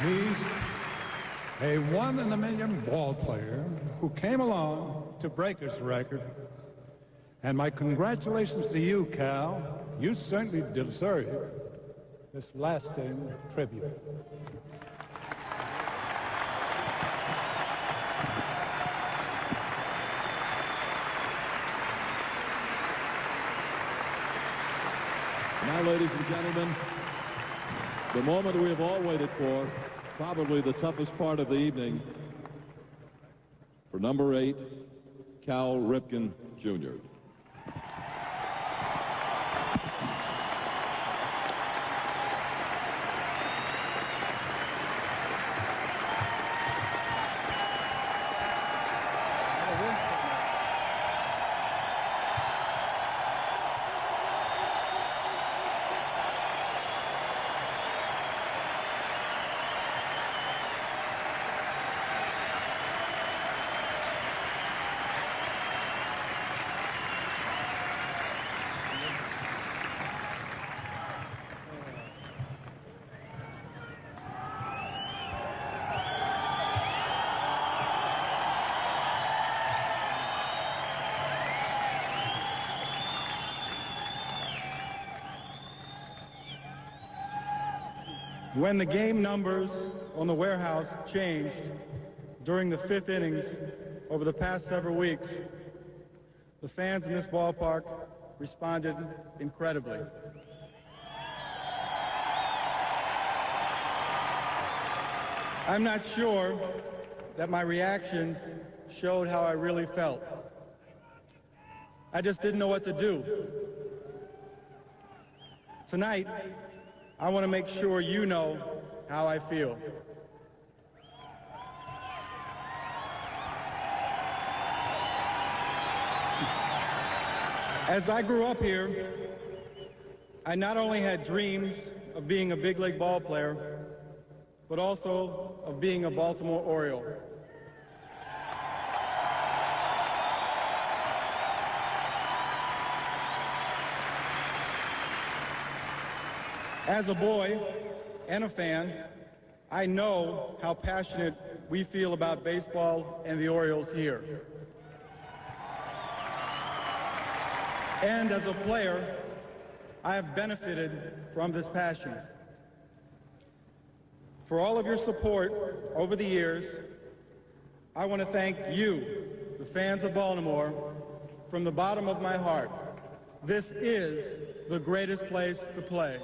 He's a one-in-a-million ball player who came along to break his record. And my congratulations to you, Cal. You certainly deserve this lasting tribute. Now, ladies and gentlemen, the moment we have all waited for, probably the toughest part of the evening, for number 8, Cal Ripken Jr. When the game numbers on the warehouse changed during the 5th innings over the past several weeks, the fans in this ballpark responded incredibly. I'm not sure that my reactions showed how I really felt. I just didn't know what to do. Tonight, I want to make sure you know how I feel. As I grew up here, I not only had dreams of being a big league ball player, but also of being a Baltimore Oriole. As a boy and a fan, I know how passionate we feel about baseball and the Orioles here. And as a player, I have benefited from this passion. For all of your support over the years, I want to thank you, the fans of Baltimore, from the bottom of my heart. This is the greatest place to play.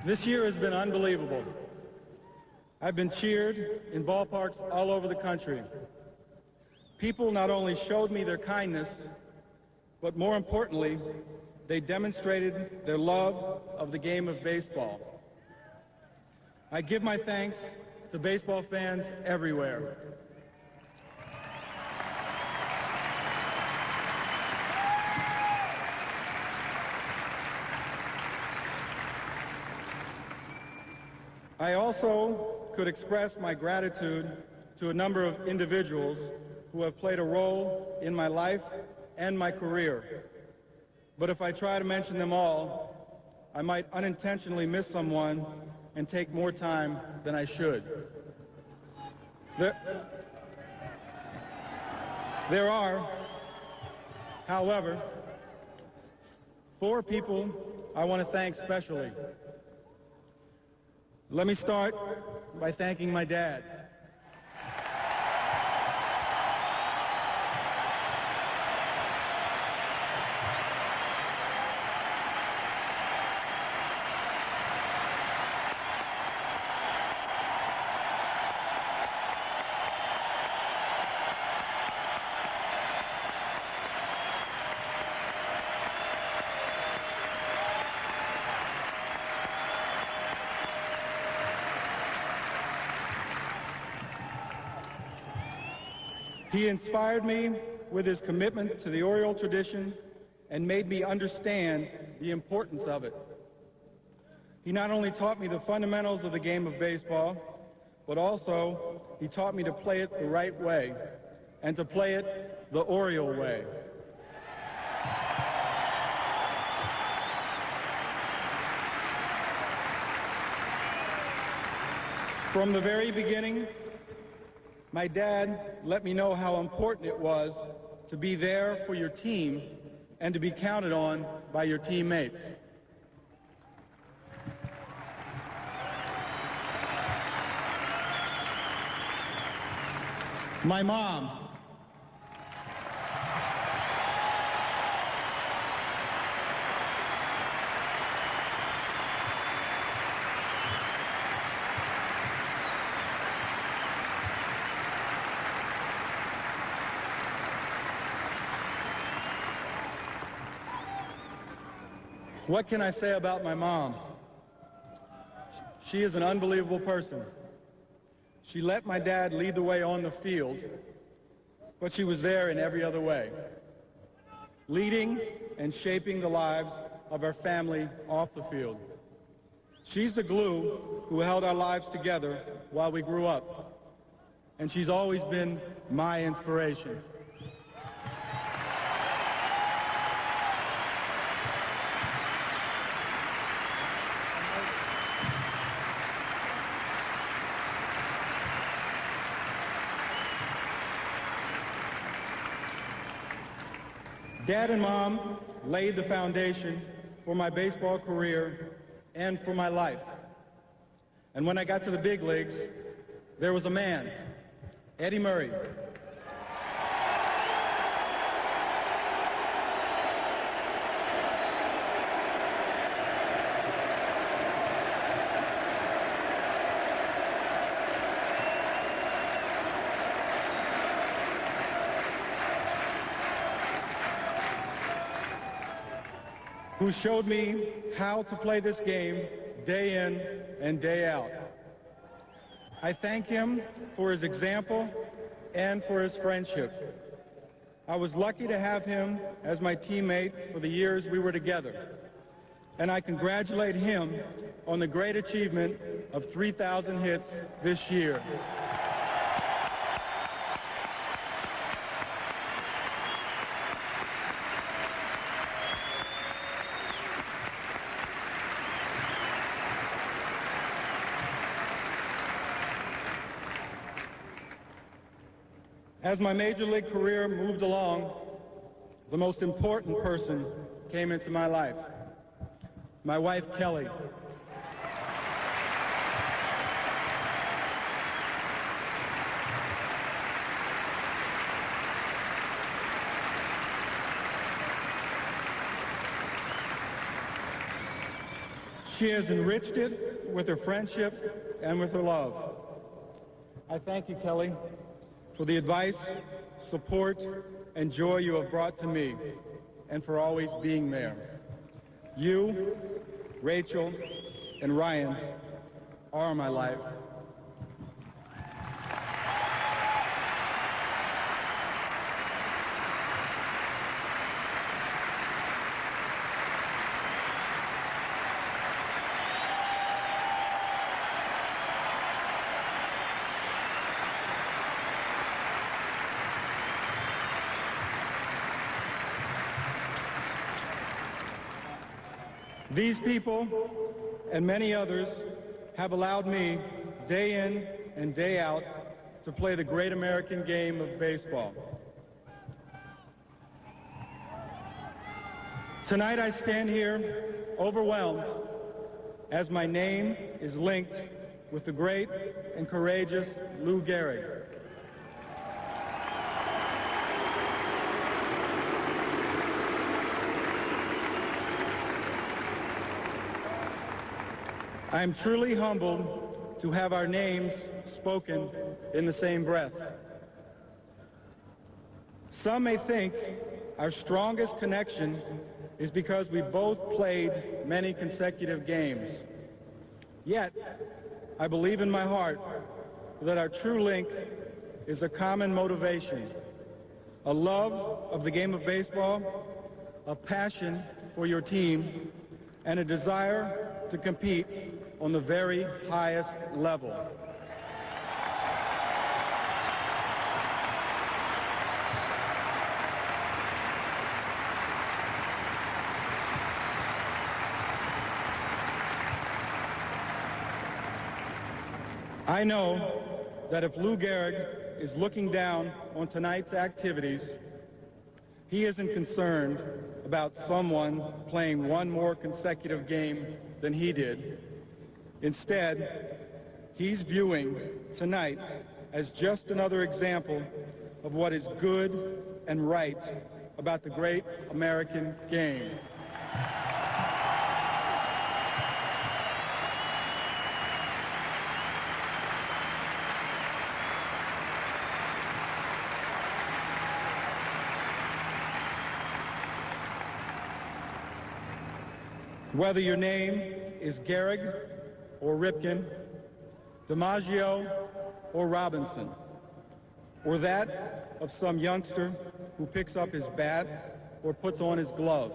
This year has been unbelievable. I've been cheered in ballparks all over the country. People not only showed me their kindness, but more importantly, they demonstrated their love of the game of baseball. I give my thanks to baseball fans everywhere. I also could express my gratitude to a number of individuals who have played a role in my life and my career. But if I try to mention them all, I might unintentionally miss someone and take more time than I should. There are, however, 4 people I want to thank specially. Let me start by thanking my dad. He inspired me with his commitment to the Oriole tradition and made me understand the importance of it. He not only taught me the fundamentals of the game of baseball, but also he taught me to play it the right way and to play it the Oriole way. From the very beginning, my dad let me know how important it was to be there for your team and to be counted on by your teammates. My mom. What can I say about my mom? She is an unbelievable person. She let my dad lead the way on the field, but she was there in every other way, leading and shaping the lives of our family off the field. She's the glue who held our lives together while we grew up, and she's always been my inspiration. Dad and Mom laid the foundation for my baseball career and for my life. And when I got to the big leagues, there was a man, Eddie Murray. Who showed me how to play this game day in and day out. I thank him for his example and for his friendship. I was lucky to have him as my teammate for the years we were together, and I congratulate him on the great achievement of 3,000 hits this year. As my major league career moved along, the most important person came into my life, my wife, Kelly. She has enriched it with her friendship and with her love. I thank you, Kelly, for the advice, support, and joy you have brought to me, and for always being there. You, Rachel, and Ryan are my life. These people and many others have allowed me, day in and day out, to play the great American game of baseball. Tonight I stand here overwhelmed as my name is linked with the great and courageous Lou Gehrig. I am truly humbled to have our names spoken in the same breath. Some may think our strongest connection is because we both played many consecutive games. Yet, I believe in my heart that our true link is a common motivation, a love of the game of baseball, a passion for your team, and a desire to compete on the very highest level. I know that if Lou Gehrig is looking down on tonight's activities, he isn't concerned about someone playing one more consecutive game than he did. Instead, he's viewing tonight as just another example of what is good and right about the great American game. Whether your name is Gehrig or Ripken, DiMaggio or Robinson, or that of some youngster who picks up his bat or puts on his glove,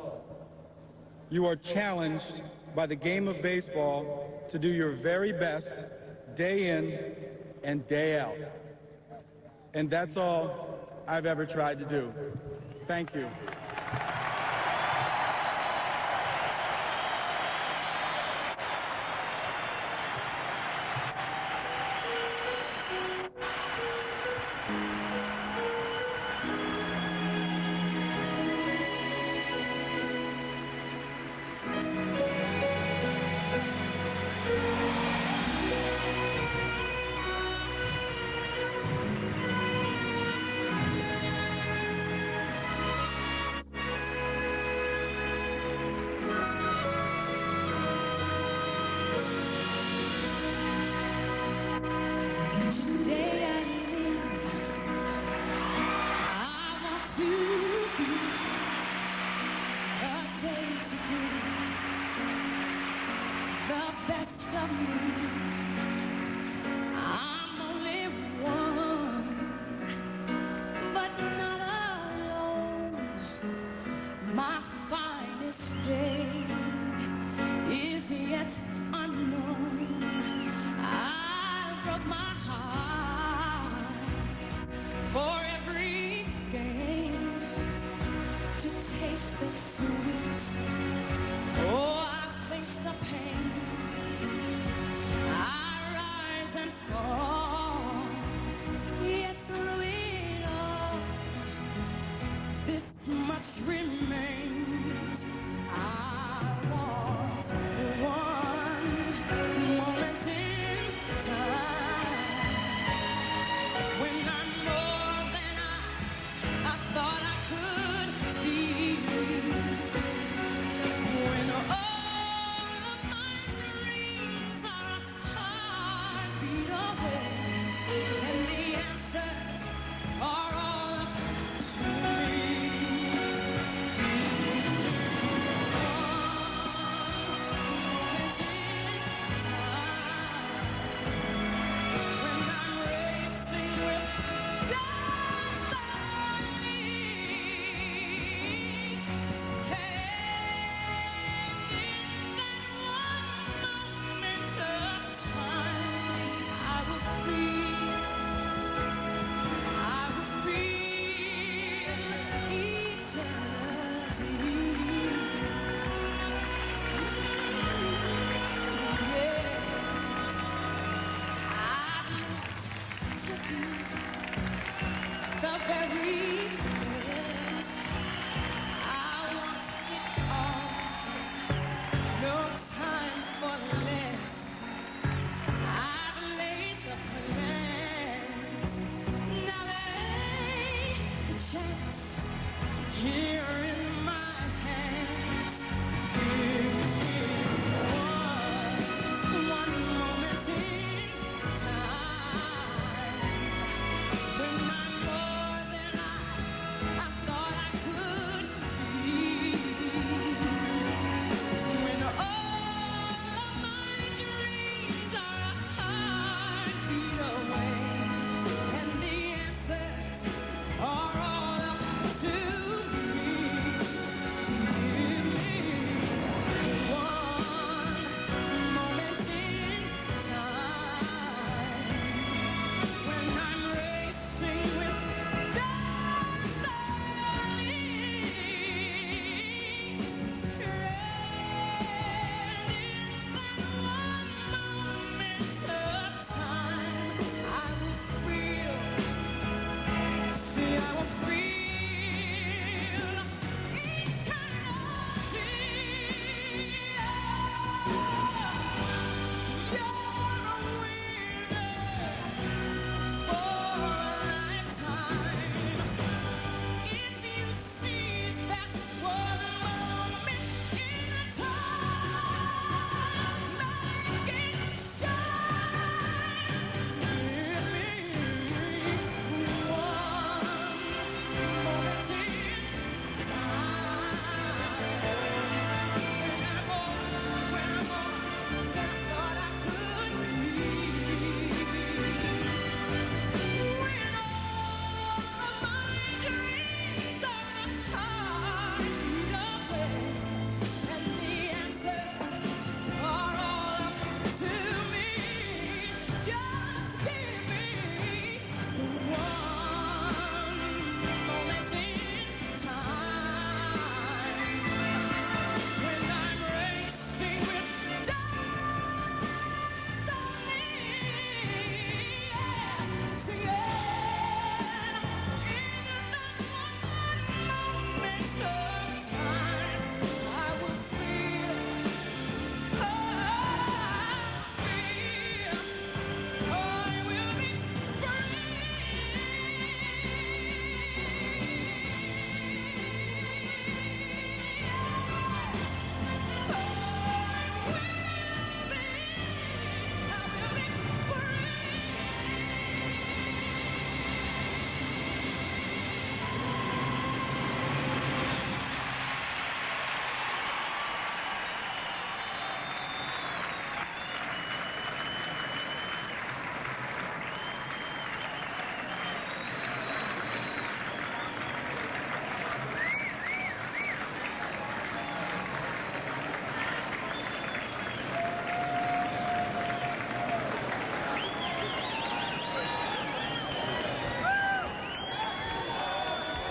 you are challenged by the game of baseball to do your very best day in and day out. And that's all I've ever tried to do. Thank you.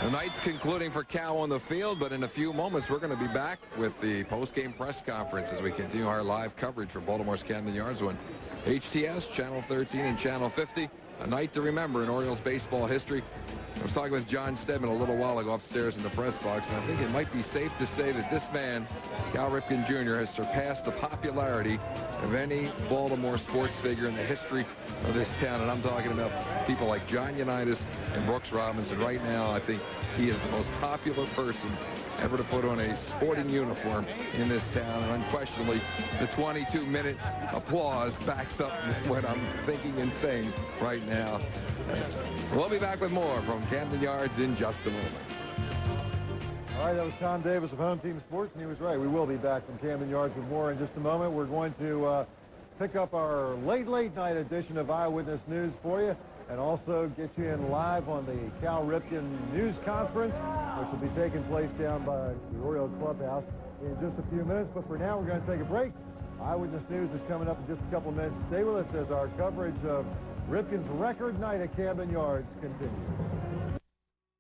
The night's concluding for Cal on the field, but in a few moments we're going to be back with the post-game press conference as we continue our live coverage from Baltimore's Camden Yards on HTS, Channel 13 and Channel 50. A night to remember in Orioles baseball history. I was talking with John Stedman a little while ago upstairs in the press box, and I think it might be safe to say that this man, Cal Ripken Jr., has surpassed the popularity of any Baltimore sports figure in the history of this town. And I'm talking about people like John Unitas and Brooks Robinson. Right now, I think he is the most popular person ever to put on a sporting uniform in this town. And unquestionably, the 22-minute applause backs up what I'm thinking and saying right now. We'll be back with more from Camden Yards in just a moment. All right, that was Tom Davis of Home Team Sports, and he was right. We will be back from Camden Yards with more in just a moment. We're going to pick up our late night edition of Eyewitness News for you, and also get you in live on the Cal Ripken News Conference, which will be taking place down by the Orioles clubhouse in just a few minutes. But for now, we're going to take a break. Eyewitness News is coming up in just a couple minutes. Stay with us as our coverage of Ripken's record night at Camden Yards continues.